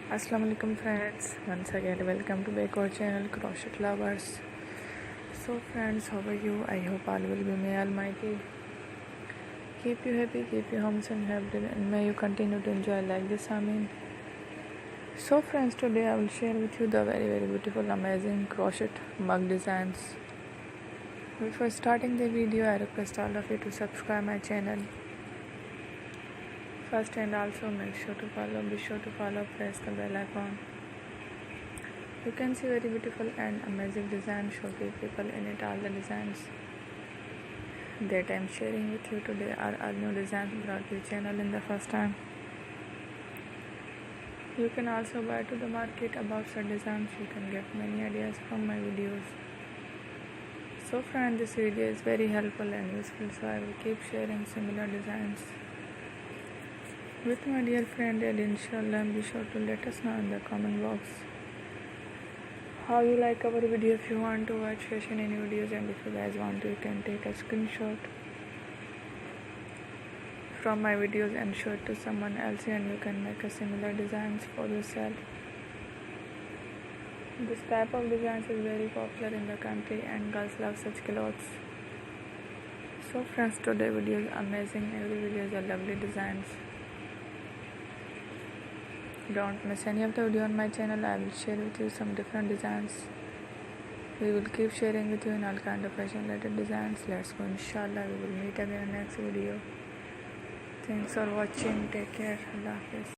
Assalamualaikum friends, once again welcome to back our channel Crochet Lovers. So friends, how are you? I hope all will be, may Almighty keep you happy, keep you homes and healthy, and may you continue to enjoy like this. Amen. So friends, today I will share with you the very beautiful amazing crochet mug designs. Before starting the video, I request all of you to subscribe my channel first, and also be sure to follow, press the bell icon. You can see very beautiful and amazing design, showcase people in it. All the designs that I am sharing with you today are all new designs brought to your channel in the first time. You can also buy to the market about such designs. You can get many ideas from my videos. So friend, this video is very helpful and useful, so I will keep sharing similar designs with my dear friend, and inshallah be sure to let us know in the comment box how you like our video. If you want to watch fashion any videos, and if you guys want to, you can take a screenshot from my videos and show it to someone else, and you can make a similar designs for yourself. This type of designs is very popular in the country and girls love such clothes. So friends, today video is amazing. Every video is a lovely designs. Don't miss any of the video on my channel. I will share with you some different designs. We will keep sharing with you in all kind of fashion related designs. Let's go, inshallah. We will meet again in the next video. Thanks for watching. Take care. Allah Hafiz.